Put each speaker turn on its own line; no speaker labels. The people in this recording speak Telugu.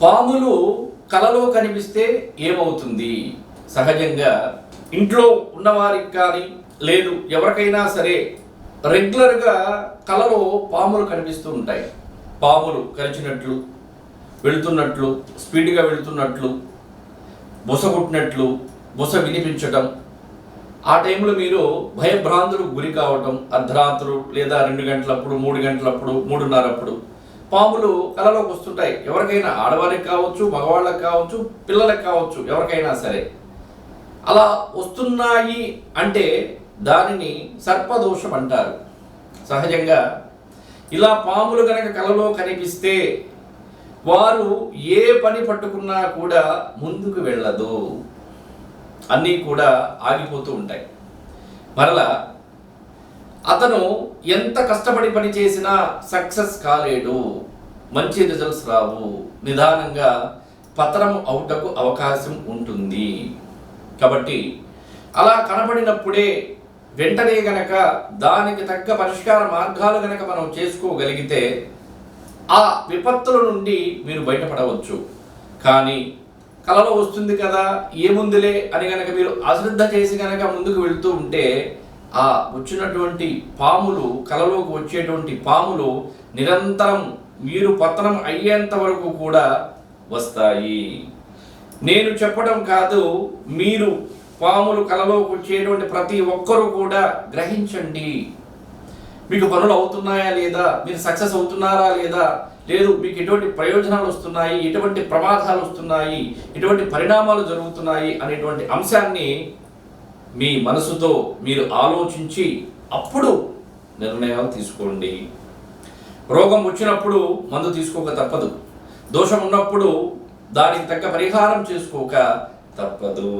పాములు కలలో కనిపిస్తే ఏమవుతుంది? సహజంగా ఇంట్లో ఉన్నవారికి కానీ లేదు ఎవరికైనా సరే రెగ్యులర్గా కలలో పాములు కనిపిస్తూ ఉంటాయి. పాములు కరిచినట్లు, వెళుతున్నట్లు, స్పీడ్గా వెళుతున్నట్లు, బుస కొట్టినట్లు, బుస వినిపించటం. ఆ టైంలో మీరు భయభ్రాంతులకు గురి కావటం, అర్ధరాత్రులు లేదా 2 గంటలప్పుడు, 3 గంటలప్పుడు, 3:30 పాములు కలలోకి వస్తుంటాయి. ఎవరికైనా, ఆడవారికి కావచ్చు, మగవాళ్ళకి కావచ్చు, పిల్లలకు కావచ్చు, ఎవరికైనా సరే అలా వస్తున్నాయి అంటే దానిని సర్పదోషం అంటారు. సహజంగా ఇలా పాములు గనక కలలో కనిపిస్తే వారు ఏ పని పట్టుకున్నా కూడా ముందుకు వెళ్ళదు, అన్నీ కూడా ఆగిపోతూ ఉంటాయి. మరలా అతను ఎంత కష్టపడి పని చేసినా సక్సెస్ కాలేడు, మంచి రిజల్ట్స్ రావు, నిదానంగా పతనం అవుటకు అవకాశం ఉంటుంది. కాబట్టి అలా కనబడినప్పుడే వెంటనే గనక దానికి తగ్గ పరిష్కార మార్గాలు గనక మనం చేసుకోగలిగితే ఆ విపత్తుల నుండి మీరు బయటపడవచ్చు. కానీ కలలో వస్తుంది కదా, ఏముందిలే అని గనక మీరు అశ్రద్ధ చేసి గనక ముందుకు వెళుతూ ఉంటే ఆ వచ్చినటువంటి పాములు, కలలోకి వచ్చేటువంటి పాములు నిరంతరం మీరు పతనం అయ్యేంత వరకు కూడా వస్తాయి. నేను చెప్పడం కాదు, మీరు పాములు కలలోకి వచ్చేటువంటి ప్రతి ఒక్కరూ కూడా గ్రహించండి. మీకు పనులు అవుతున్నాయా లేదా, మీరు సక్సెస్ అవుతున్నారా లేదా, లేదు మీకు ఎటువంటి ప్రయోజనాలు వస్తున్నాయి, ఎటువంటి ప్రమాదాలు వస్తున్నాయి, ఎటువంటి పరిణామాలు జరుగుతున్నాయి అనేటువంటి అంశాన్ని మీ మనసుతో మీరు ఆలోచించి అప్పుడు నిర్ణయాలు తీసుకోండి. రోగం వచ్చినప్పుడు మందు తీసుకోక తప్పదు, దోషం ఉన్నప్పుడు దానికి తగ్గ పరిహారం చేసుకోక తప్పదు.